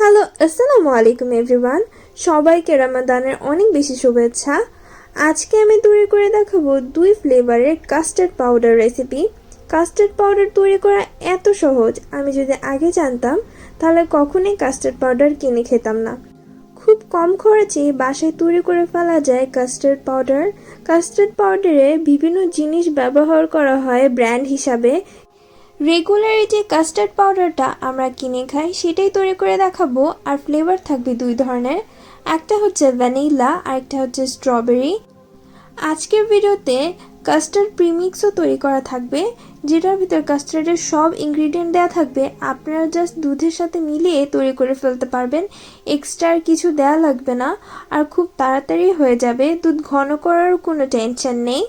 Hello আসসালামু আলাইকুম everyone, সবাইকে রমাদানের অনেক বেশি শুভেচ্ছা। আজকে আমি তৈরি করে দেখাবো 2 ফ্লেভারের custard powder recipe. Custard powder তৈরি করা এত সহজ, আমি যদি আগে জানতাম তাহলে কখনোই কাস্টার্ড পাউডার কিনে খেতাম না। খুব কম খরচে বাসায় তৈরি করে ফেলা যায় কাস্টার্ড পাউডার। কাস্টার্ড পাউডারে বিভিন্ন জিনিস ব্যবহার করা হয় ব্র্যান্ড হিসাবে। রেগুলার যে কাস্টার্ড পাউডারটা আমরা কিনে খাই সেটাই তৈরি করে দেখাবো। আর ফ্লেভার থাকবে 2 ধরনের, একটা হচ্ছে ভ্যানিলা আর একটা হচ্ছে স্ট্রবেরি। আজকের ভিডিওতে কাস্টার্ড প্রিমিক্সও তৈরি করা থাকবে, যেটার ভিতর কাস্টার্ডের সব ইনগ্রিডিয়েন্ট দেওয়া থাকবে। আপনারা জাস্ট দুধের সাথে মিলিয়ে তৈরি করে ফেলতে পারবেন, এক্সট্রা কিছু দেওয়া লাগবে না, আর খুব তাড়াতাড়ি হয়ে যাবে। দুধ ঘন করার কোনো টেনশন নেই।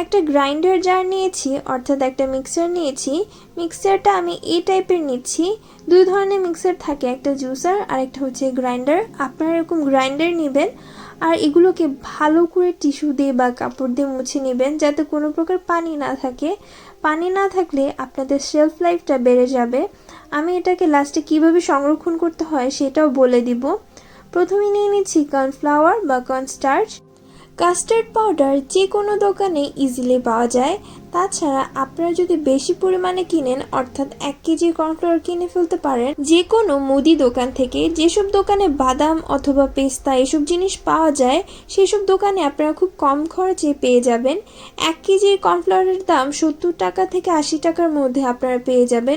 একটা গ্রাইন্ডার জার নিয়েছি, অর্থাৎ একটা মিক্সার নিয়েছি। মিক্সারটা আমি এই টাইপের নিচ্ছি। 2 ধরনের মিক্সার থাকে, একটা জুসার আর একটা হচ্ছে গ্রাইন্ডার। আপনারা এরকম গ্রাইন্ডার নেবেন আর এগুলোকে ভালো করে টিস্যু দিয়ে বা কাপড় দিয়ে মুছে নেবেন, যাতে কোনো প্রকার পানি না থাকে। পানি না থাকলে আপনাদের শেলফ লাইফটা বেড়ে যাবে। আমি এটাকে লাস্টে কিভাবে সংরক্ষণ করতে হয় সেটাও বলে দিব। প্রথমে নিয়ে নিচ্ছি কর্নফ্লাওয়ার বা কর্নস্টার্চ। কাস্টার্ড পাউডার যে কোনো দোকানে ইজিলি পাওয়া যায়। তাছাড়া আপনারা যদি বেশি পরিমাণে কিনেন, অর্থাৎ 1 কেজি কর্নফ্লাওয়ার কিনে ফেলতে পারেন যে কোনো মুদি দোকান থেকে। যেসব দোকানে বাদাম অথবা পেস্তা এসব জিনিস পাওয়া যায় সেসব দোকানে আপনারা খুব কম খরচে পেয়ে যাবেন। 1 কেজি কর্নফ্লাওয়ারের দাম 70 টাকা থেকে 80 টাকার মধ্যে আপনারা পেয়ে যাবেন।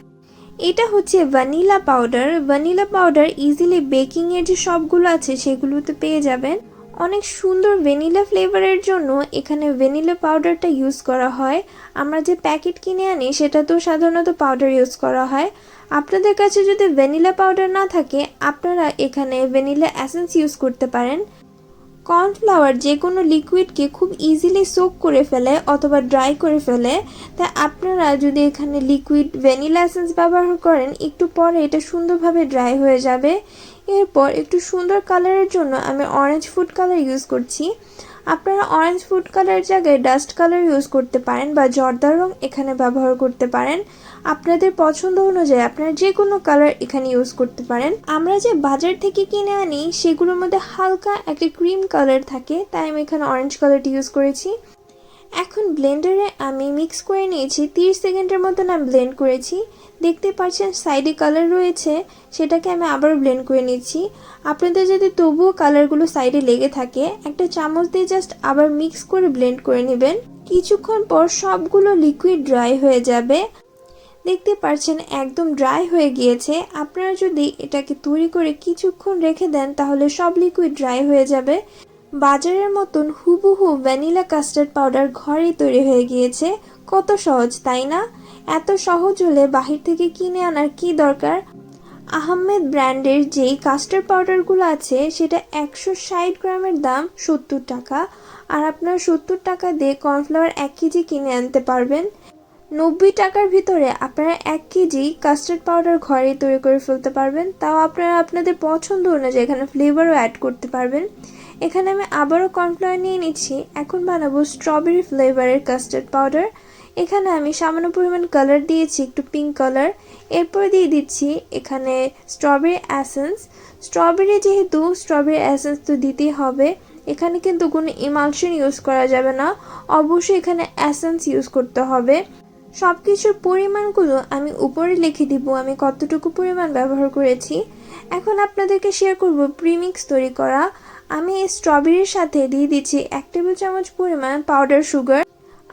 এটা হচ্ছে vanilla powder. Vanilla powder easily বেকিংয়ের যে সবগুলো আছে সেগুলোতে পেয়ে যাবেন। অনেক সুন্দর ভ্যানিলা ফ্লেভারের জন্য এখানে ভ্যানিলা পাউডারটা ইউজ করা হয়। আমরা যে প্যাকেট কিনে আনি সেটাতেও সাধারণত পাউডার ইউজ করা হয়। আপনাদের কাছে যদি ভ্যানিলা পাউডার না থাকে, আপনারা এখানে ভ্যানিলা এসেন্স ইউজ করতে পারেন। কর্নফ্লাওয়ার যে কোনো লিকুইডকে খুব ইজিলি সোক করে ফেলে অথবা ড্রাই করে ফেলে, তাই আপনারা যদি এখানে লিকুইড ভ্যানিলা এসেন্স ব্যবহার করেন, একটু পরে এটা সুন্দরভাবে ড্রাই হয়ে যাবে। এরপর একটু সুন্দর কালারের জন্য আমি অরেঞ্জ ফুড কালার ইউজ করছি। আপনারা অরেঞ্জ ফুড কালারের জায়গায় ডাস্ট কালার ইউজ করতে পারেন বা জর্দার রং এখানে ব্যবহার করতে পারেন। আপনাদের পছন্দ অনুযায়ী আপনারা যে কোনো কালার এখানে ইউজ করতে পারেন। আমরা যে বাজার থেকে কিনে আনি সেগুলোর মধ্যে হালকা একটা ক্রিম কালার থাকে, তাই আমি এখানে অরেঞ্জ কালারটি ইউজ করেছি। এখন ব্লেন্ডারে আমি মিক্স করে নিয়েছি। 30 সেকেন্ডের মতন আমি ব্লেন্ড করেছি। দেখতে পাচ্ছেন সাইডে কালার রয়েছে, সেটাকে আমি আবার ব্লেন্ড করে নিচ্ছি। আপনাদের যদি তবুও কালারগুলো সাইডে লেগে থাকে, একটা চামচ দিয়ে জাস্ট আবার মিক্স করে ব্লেন্ড করে নেবেন। কিছুক্ষণ পর সবগুলো লিকুইড ড্রাই হয়ে যাবে। দেখতে পাচ্ছেন একদম ড্রাই হয়ে গিয়েছে। আপনারা যদি এটাকে তৈরি করে কিছুক্ষণ রেখে দেন তাহলে সব লিকুইড ড্রাই হয়ে যাবে। বাজারের মতন হুবহু ভ্যানিলা কাস্টার্ড পাউডার ঘরেই তৈরি হয়ে গিয়েছে। কত সহজ, তাই না? এত সহজ হলে বাহির থেকে কিনে আনার কি দরকার। আহমেদ ব্র্যান্ডের যেই কাস্টার্ড পাউডারগুলো আছে সেটা 160 গ্রামের দাম 70 টাকা, আর আপনারা 70 টাকা দিয়ে কর্নফ্লাওয়ার 1 কেজি কিনে আনতে পারবেন। 90 টাকার ভিতরে আপনারা 1 কেজি কাস্টার্ড পাউডার ঘরে তৈরি করে ফেলতে পারবেন। তাও আপনারা আপনাদের পছন্দ অনুযায়ী এখানে ফ্লেভারও অ্যাড করতে পারবেন। এখানে আমি আবারও কর্নফ্লাওয়ার নিয়ে নিচ্ছি। এখন বানাবো স্ট্রবেরি ফ্লেভারের কাস্টার্ড পাউডার। এখানে আমি সামান্য পরিমাণ কালার দিয়েছি, একটু পিঙ্ক কালার। এরপর দিয়ে দিচ্ছি এখানে স্ট্রবেরি এসেন্স। স্ট্রবেরি যেহেতু, স্ট্রবেরি এসেন্স তো দিতেই হবে। এখানে কিন্তু কোনো ইমালশন ইউজ করা যাবে না, অবশ্যই এখানে এসেন্স ইউজ করতে হবে। সব কিছুর পরিমাণগুলো আমি উপরে লিখে দিব আমি কতটুকু পরিমাণ ব্যবহার করেছি। এখন আপনাদেরকে শেয়ার করব প্রিমিক্স তৈরি করা। আমি এই স্ট্রবেরির সাথে দিয়ে দিচ্ছি 1 টেবিল চামচ পরিমাণ পাউডার সুগার।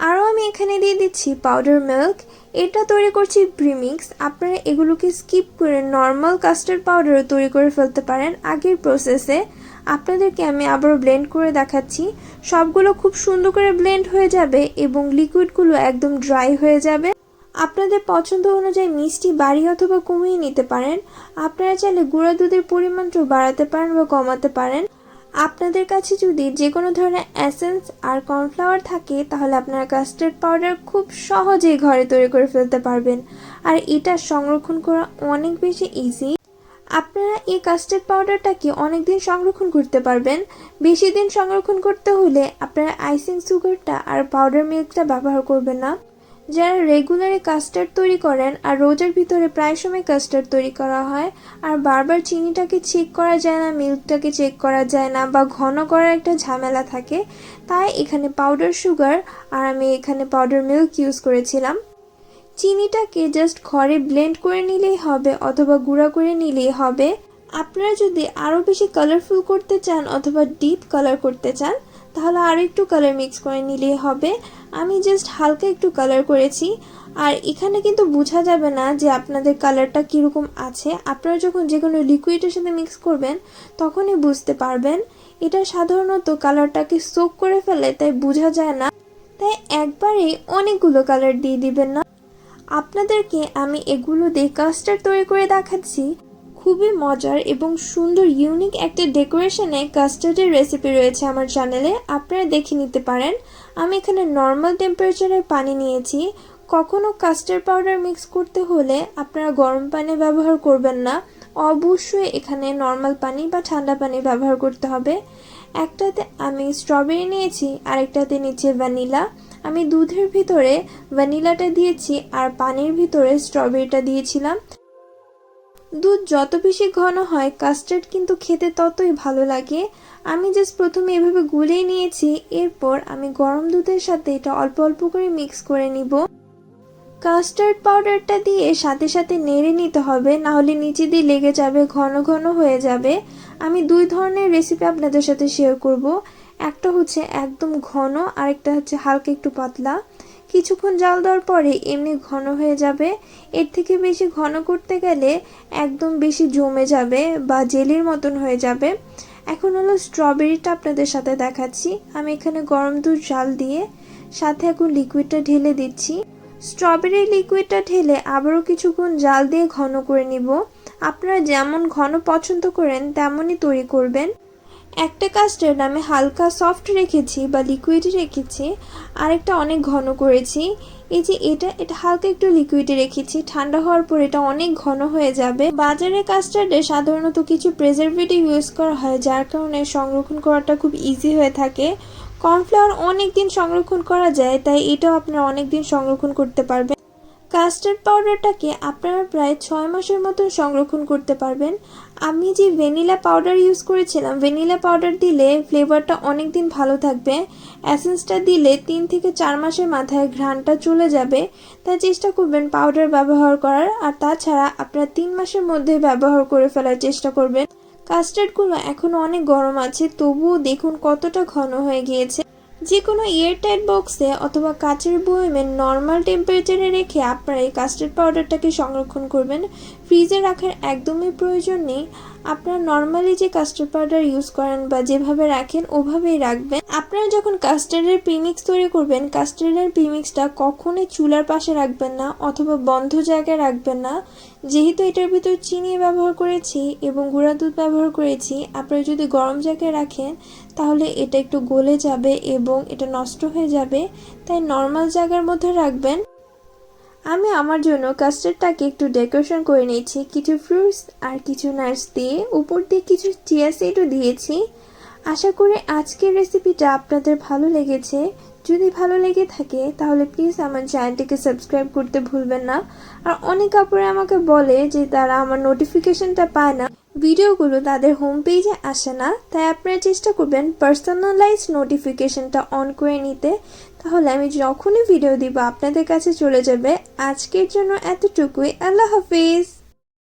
আরও আমি এখানে দিয়ে দিচ্ছি পাউডার মিল্ক। এটা তৈরি করছি প্রিমিক্স। আপনারা এগুলোকে স্কিপ করে নর্মাল কাস্টার্ড পাউডারও তৈরি করে ফেলতে পারেন আগের প্রসেসে। আপনাদেরকে আমি আবারও ব্লেন্ড করে দেখাচ্ছি। সবগুলো খুব সুন্দর করে ব্লেন্ড হয়ে যাবে এবং লিকুইডগুলো একদম ড্রাই হয়ে যাবে। আপনাদের পছন্দ অনুযায়ী মিষ্টি বাড়িয়ে অথবা কমিয়ে নিতে পারেন। আপনারা চাইলে গুঁড়া দুধের পরিমাণটাও বাড়াতে পারেন বা কমাতে পারেন। আপনাদের কাছে যদি যে কোনো ধরনের এসেন্স আর কর্নফ্লাওয়ার থাকে তাহলে আপনারা কাস্টার্ড পাউডার খুব সহজেই ঘরে তৈরি করে ফেলতে পারবেন। আর এটা সংরক্ষণ করা অনেক বেশি ইজি। আপনারা এই কাস্টার্ড পাউডারটাকে অনেক দিন সংরক্ষণ করতে পারবেন। বেশি দিন সংরক্ষণ করতে হলে আপনারা আইসিং সুগারটা আর পাউডার মিল্কটা ব্যবহার করবেন না। যারা রেগুলারে কাস্টার্ড তৈরি করেন আর রোজার ভিতরে প্রায় সময় কাস্টার্ড তৈরি করা হয় আর বারবার চিনিটাকে চেক করা যায় না, মিল্কটাকে চেক করা যায় না বা ঘন করার একটা ঝামেলা থাকে, তাই এখানে পাউডার সুগার আর আমি এখানে পাউডার মিল্ক ইউজ করেছিলাম। চিনিটাকে জাস্ট ঘরে ব্লেন্ড করে নিলেই হবে অথবা গুঁড়া করে নিলেই হবে। আপনারা যদি আরও বেশি কালারফুল করতে চান অথবা ডিপ কালার করতে চান তাহলে আরও একটু কালার মিক্স করে নিলেই হবে। আমি জাস্ট হালকা একটু কালার করেছি। আর এখানে কিন্তু বোঝা যাবে না যে আপনাদের কালারটা কীরকম আছে। আপনারা যখন যে কোনো লিকুইডের সাথে মিক্স করবেন তখনই বুঝতে পারবেন। এটা সাধারণত কালারটাকে সোক করে ফেলে, তাই বোঝা যায় না। তাই একবারেই অনেকগুলো কালার দিয়ে দিবেন না। আপনাদেরকে আমি এগুলো দিয়ে কাস্টার্ড তৈরি করে দেখাচ্ছি। খুবই মজার এবং সুন্দর ইউনিক একটা ডেকোরেশনে কাস্টার্ডের রেসিপি রয়েছে আমার চ্যানেলে, আপনারা দেখে নিতে পারেন। আমি এখানে নর্মাল টেম্পারেচারের পানি নিয়েছি। কখনো কাস্টার্ড পাউডার মিক্স করতে হলে আপনারা গরম পানি ব্যবহার করবেন না, অবশ্যই এখানে নর্মাল পানি বা ঠান্ডা পানি ব্যবহার করতে হবে। একটাতে আমি স্ট্রবেরি নিয়েছি, আরেকটাতে নিচে ভ্যানিলা। আমি দুধের ভিতরে ভ্যানিলাটা দিয়েছি আর পানির ভিতরে স্ট্রবেরিটা দিয়েছিলাম। দুধ যত বেশি ঘন হয় কাস্টার্ড কিন্তু খেতে ততই ভালো লাগে। আমি জাস্ট প্রথমে এভাবে গুলিয়ে নিয়েছি, এরপর আমি গরম দুধের সাথে এটা অল্প অল্প করে মিক্স করে নিব। কাস্টার্ড পাউডারটা দিয়ে সাথে সাথে নেড়ে নিতে হবে, না হলে নিচে দিয়ে লেগে যাবে, ঘন ঘন হয়ে যাবে। আমি দুই ধরনের রেসিপি আপনাদের সাথে শেয়ার করব। একটা হচ্ছে একদম ঘন, আরেকটা হচ্ছে হালকা একটু পাতলা। কিছুক্ষণ জাল দেওয়ার পরে এমনি ঘন হয়ে যাবে। এর থেকে বেশি ঘন করতে গেলে একদম বেশি জমে যাবে বা জেলির মতন হয়ে যাবে। এখন হলো স্ট্রবেরিটা আপনাদের সাথে দেখাচ্ছি। আমি এখানে গরম দুধ জাল দিয়ে সাথে এখন লিকুইডটা ঢেলে দিচ্ছি। স্ট্রবেরি লিকুইডটা ঢেলে আবারও কিছুক্ষণ জাল দিয়ে ঘন করে নিব। আপনারা যেমন ঘন পছন্দ করেন তেমনই তৈরি করবেন। একটা কাস্টার্ড আমি হালকা সফট রেখেছি বা লিকুইডে রেখেছি, আরেকটা অনেক ঘন করেছি। এই যে এটা হালকা একটু লিকুইডে রেখেছি, ঠান্ডা হওয়ার পর এটা অনেক ঘন হয়ে যাবে। বাজারে কাস্টার্ডে সাধারণত কিছু প্রিজারভেটিভ ইউজ করা হয়, যার কারণে সংরক্ষণ করাটা খুব ইজি হয়ে থাকে। কর্নফ্লাওয়ার অনেক দিন সংরক্ষণ করা যায়, তাই এটাও আপনারা অনেক দিন সংরক্ষণ করতে পারবেন। কাস্টার্ড পাউডারটাকে আপনারা প্রায় 6 মাসের মতন সংরক্ষণ করতে পারবেন। আমি যে ভ্যানিলা পাউডার ইউজ করেছিলাম, ভ্যানিলা পাউডার দিলে ফ্লেভারটা অনেক দিন ভালো থাকবে। এসেন্সটা দিলে 3 থেকে 4 মাসের মাথায় ঘ্রাণটা চলে যাবে, তাই চেষ্টা করবেন পাউডার ব্যবহার করার। আর তাছাড়া আপনারা 3 মাসের মধ্যে ব্যবহার করে ফেলার চেষ্টা করবেন। কাস্টার্ডগুলো এখনও অনেক গরম আছে, তবুও দেখুন কতটা ঘন হয়ে গিয়েছে। যে কোনো এয়ারটাইট বক্সে অথবা কাচের বয়মে নর্মাল টেম্পারেচারে রেখে আপনারা এই কাস্টার্ড পাউডারটাকে সংরক্ষণ করবেন। ফ্রিজে রাখার একদমই প্রয়োজন নেই। আপনারা নর্মালি যে কাস্টার্ড পাউডার ইউজ করেন বা যেভাবে রাখেন ওভাবেই রাখবেন। আপনারা যখন কাস্টার্ডের প্রিমিক্স তৈরি করবেন, কাস্টার্ডের প্রিমিক্সটা কখনোই চুলার পাশে রাখবেন না অথবা বন্ধ জায়গায় রাখবেন না। যেহেতু এটার ভিতর চিনি ব্যবহার করেছি এবং গুঁড়া দুধ ব্যবহার করেছি, আপনারা যদি গরম জায়গায় রাখেন তাহলে এটা একটু গলে যাবে এবং এটা নষ্ট হয়ে যাবে, তাই নর্মাল জায়গার মধ্যে রাখবেন। আমি আমার জন্য কাস্টার্ডটাকে একটু ডেকোরেশন করে নিয়েছি কিছু ফ্রুটস আর কিছু নাটস দিয়ে, উপর দিয়ে কিছু চিয়া সিডও দিয়েছি। আশা করি আজকের রেসিপিটা আপনাদের ভালো লেগেছে। যদি ভালো লেগে থাকে তাহলে প্লিজ আমার চ্যানেলটিকে সাবস্ক্রাইব করতে ভুলবেন না। আর অনেক আপুরা আমাকে বলে যে তারা আমার নোটিফিকেশনটা পায় না, ভিডিওগুলো তাদের হোম পেজে আসে না। তাই আপনারা চেষ্টা করবেন পার্সোনালাইজ নোটিফিকেশনটা অন করে নিতে, তাহলে আমি যখনই ভিডিও দিব আপনাদের কাছে চলে যাবে। আজকের জন্য এতটুকুই। আল্লাহ হাফিজ।